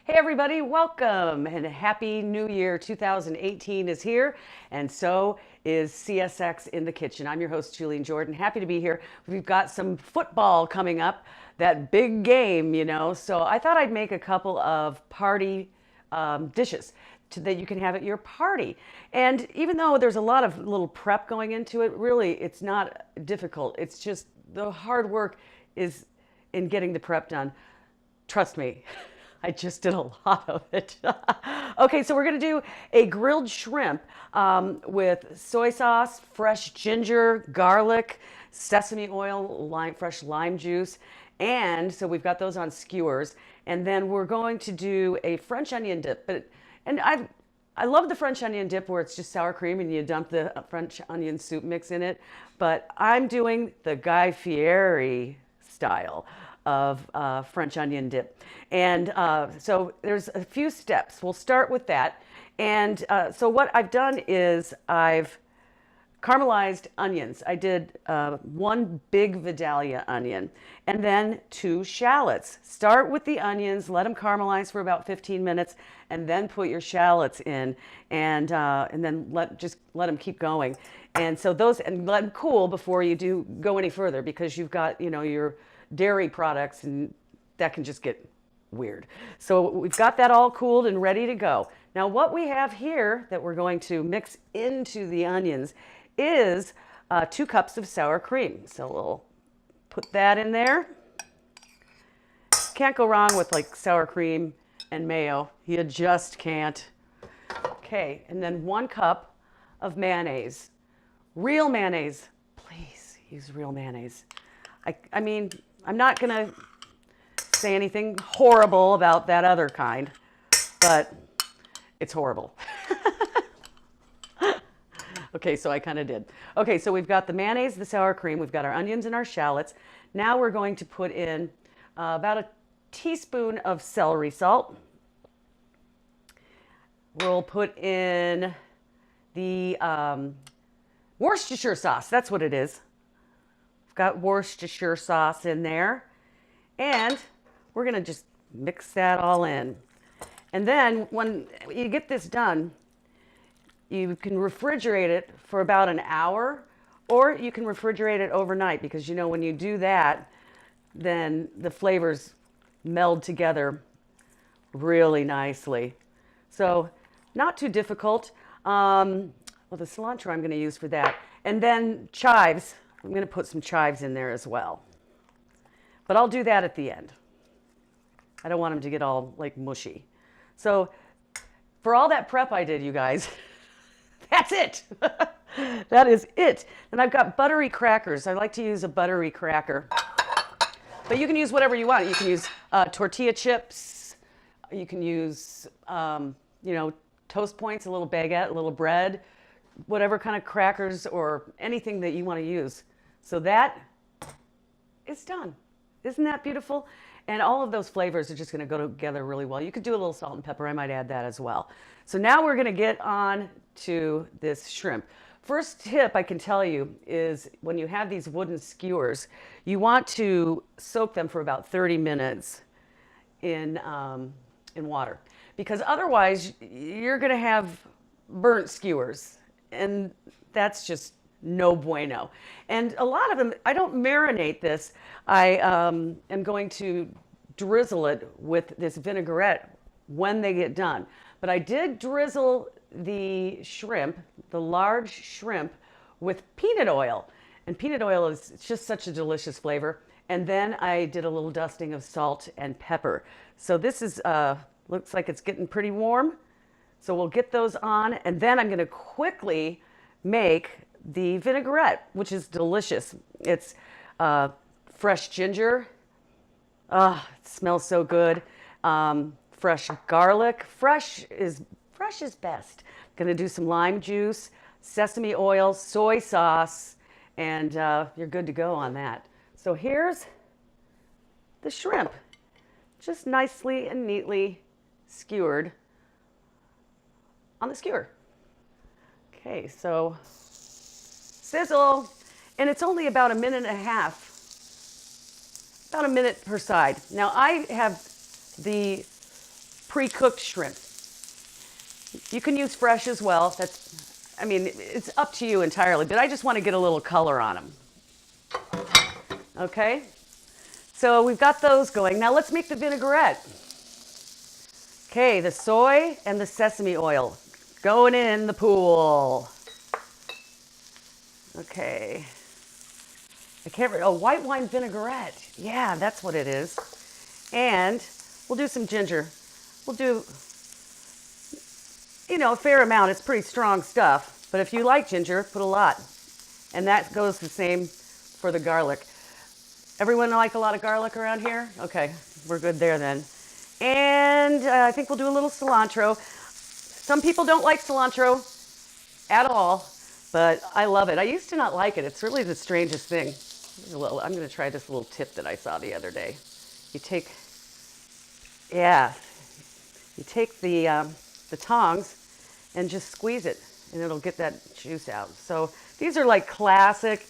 Hey everybody, welcome and happy new year. 2018 is here and so is CSX in the kitchen. I'm your host, Julian Jordan. Happy to be here. We've got some football coming up, that big game. So I thought I'd make a couple of party dishes that you can have at your party. And even though there's a lot of little prep going into it, really it's not difficult. It's just the hard work is in getting the prep done. Trust me. I just did a lot of it. Okay, so we're gonna do a grilled shrimp with soy sauce, fresh ginger, garlic, sesame oil, fresh lime juice, and so we've got those on skewers. And then we're going to do a French onion dip. I love the French onion dip where it's just sour cream and you dump the French onion soup mix in it. But I'm doing the Guy Fieri style of French onion dip. And so there's a few steps. We'll start with that. And so what I've done is I've caramelized onions. I did one big Vidalia onion and then two shallots. Start with the onions, let them caramelize for about 15 minutes, and then put your shallots in, and then just let them keep going. And so those, and let them cool before you do go any further, because you've got your dairy products and that can just get weird. So we've got that all cooled and ready to go. Now what we have here that we're going to mix into the onions is 2 cups of sour cream. So we'll put that in there. Can't go wrong with like sour cream and mayo. You just can't. Okay, and then 1 cup of mayonnaise. Real mayonnaise. Please use real mayonnaise. I mean, I'm not gonna say anything horrible about that other kind, but it's horrible. Okay, so I kind of did. Okay, so we've got the mayonnaise, the sour cream, we've got our onions and our shallots. Now we're going to put in about a teaspoon of celery salt. We'll put in the Worcestershire sauce. That's what it is. We've got Worcestershire sauce in there. And we're going to just mix that all in. And then when you get this done, you can refrigerate it for about an hour, or you can refrigerate it overnight, because when you do that, then the flavors meld together really nicely. So not too difficult. Well, the cilantro I'm going to use for that. And then chives. I'm going to put some chives in there as well. But I'll do that at the end. I don't want them to get all like mushy. So for all that prep I did, you guys, that's it. That is it. And I've got buttery crackers. I like to use a buttery cracker. But you can use whatever you want. You can use tortilla chips. You can use, toast points, a little baguette, a little bread, whatever kind of crackers or anything that you want to use. So that is done. Isn't that beautiful? And all of those flavors are just going to go together really well. You could do a little salt and pepper. I might add that as well. So now we're going to get on to this shrimp. First tip I can tell you is when you have these wooden skewers, you want to soak them for about 30 minutes in water, because otherwise you're going to have burnt skewers, and that's just no bueno. And a lot of them, I don't marinate this. I am going to drizzle it with this vinaigrette when they get done. But I did drizzle the shrimp, the large shrimp, with peanut oil. And peanut oil is just such a delicious flavor. And then I did a little dusting of salt and pepper. So this is, looks like it's getting pretty warm. So we'll get those on. And then I'm going to quickly make the vinaigrette, which is delicious. It's fresh ginger. It smells so good. Fresh garlic. Fresh is best. Going to do some lime juice, sesame oil, soy sauce, and you're good to go on that. So here's the shrimp, just nicely and neatly skewered on the skewer. Okay, so sizzle, and it's only about a minute and a half, about a minute per side. Now I have the pre-cooked shrimp. You can use fresh as well. I mean, it's up to you entirely, but I just want to get a little color on them. Okay? So we've got those going. Now let's make the vinaigrette. Okay, the soy and the sesame oil going in the pool. Okay. I can't remember. Oh, white wine vinaigrette. Yeah, that's what it is. And we'll do some ginger. We'll do, a fair amount. It's pretty strong stuff. But if you like ginger, put a lot. And that goes the same for the garlic. Everyone like a lot of garlic around here? Okay, we're good there then. And I think we'll do a little cilantro. Some people don't like cilantro at all, but I love it. I used to not like it. It's really the strangest thing. I'm going to try this little tip that I saw the other day. You take the tongs and just squeeze it, and it'll get that juice out. So these are like classic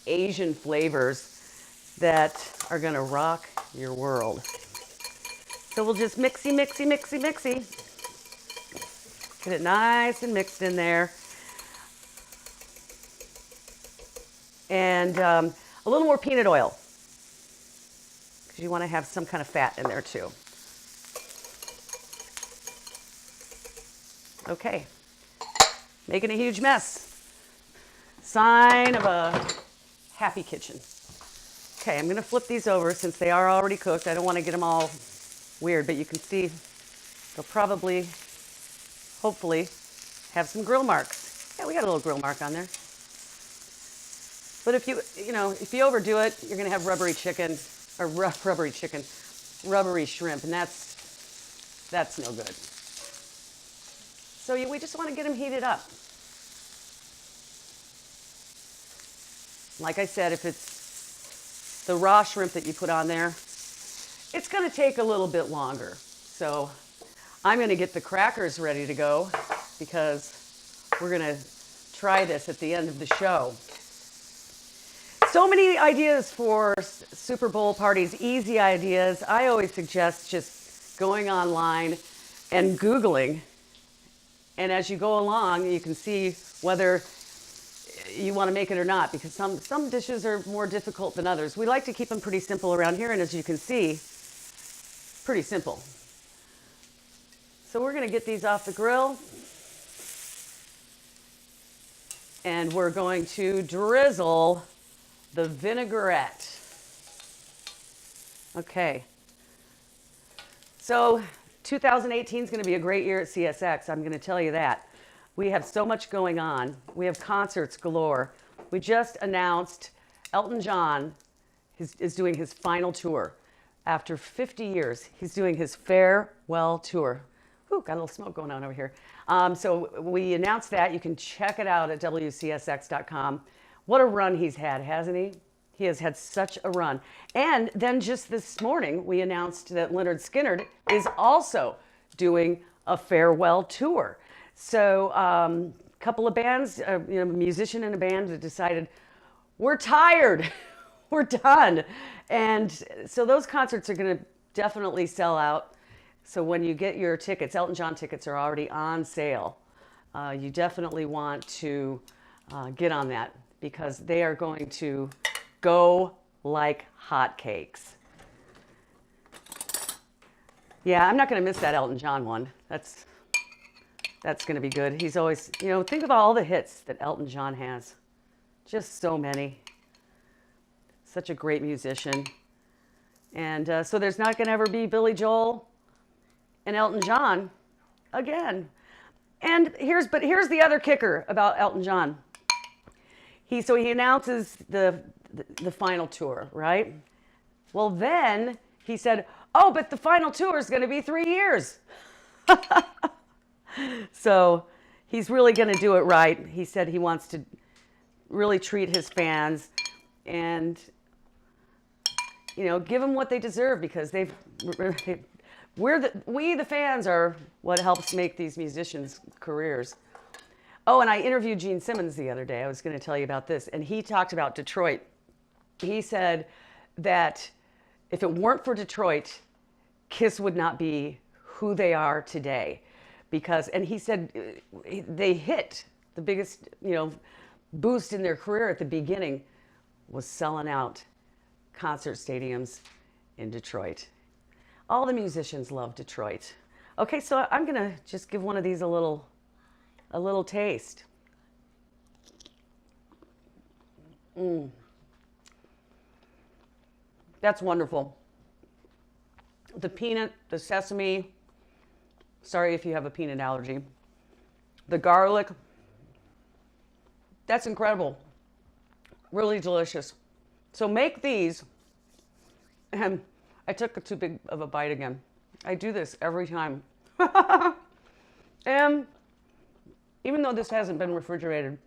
Asian flavors that are going to rock your world. So we'll just mixy. Get it nice and mixed in there. And a little more peanut oil, because you want to have some kind of fat in there too. Okay, making a huge mess. Sign of a happy kitchen. Okay, I'm going to flip these over since they are already cooked. I don't want to get them all weird, but you can see they'll probably, hopefully, have some grill marks. Yeah, we got a little grill mark on there. But if you overdo it, you're going to have rubbery shrimp, and that's no good. So we just want to get them heated up. Like I said, if it's the raw shrimp that you put on there, it's going to take a little bit longer. So I'm going to get the crackers ready to go because we're going to try this at the end of the show. So many ideas for Super Bowl parties, easy ideas. I always suggest just going online and Googling. And as you go along, you can see whether you want to make it or not, because some dishes are more difficult than others. We like to keep them pretty simple around here, and as you can see, pretty simple. So we're going to get these off the grill, and we're going to drizzle the vinaigrette. Okay. So 2018 is going to be a great year at CSX. I'm going to tell you that. We have so much going on. We have concerts galore. We just announced Elton John is doing his final tour. After 50 years, he's doing his farewell tour. Ooh, got a little smoke going on over here. So we announced that. You can check it out at WCSX.com. What a run he's had, hasn't he? He has had such a run. And then just this morning, we announced that Leonard Skewered is also doing a farewell tour. So a couple of bands, a musician and a band that decided, we're tired, we're done. And so those concerts are going to definitely sell out. So when you get your tickets, Elton John tickets are already on sale. You definitely want to get on that because they are going to go like hotcakes. Yeah, I'm not going to miss that Elton John one. That's going to be good. He's always, think of all the hits that Elton John has. Just so many. Such a great musician. And so there's not going to ever be Billy Joel and Elton John again. And here's the other kicker about Elton John. He announces the final tour, right? Well, then he said, oh, but the final tour is going to be 3 years. So he's really going to do it right. He said he wants to really treat his fans and, give them what they deserve because we the fans are what helps make these musicians' careers. Oh, and I interviewed Gene Simmons the other day. I was going to tell you about this. And he talked about Detroit. He said that if it weren't for Detroit, Kiss would not be who they are today. Because, and he said they hit the biggest, boost in their career at the beginning was selling out concert stadiums in Detroit. All the musicians love Detroit. Okay, so I'm gonna just give one of these a little taste. That's wonderful. The peanut, the sesame, sorry if you have a peanut allergy. The garlic, that's incredible. Really delicious. So make these, and I took too big of a bite again. I do this every time. And even though this hasn't been refrigerated,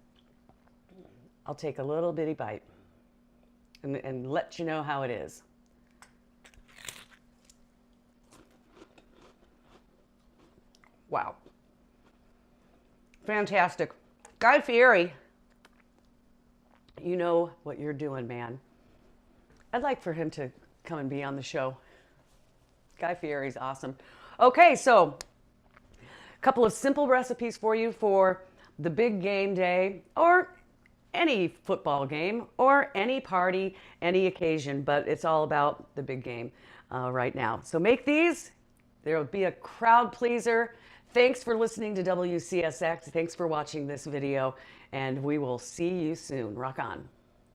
I'll take a little bitty bite and let you know how it is. Wow. Fantastic. Guy Fieri, you know what you're doing, man. I'd like for him to come and be on the show. Guy Fieri's awesome. Okay, so a couple of simple recipes for you for the big game day or any football game or any party, any occasion, but it's all about the big game right now. So make these. There will be a crowd pleaser. Thanks for listening to WCSX. Thanks for watching this video, and we will see you soon. Rock on.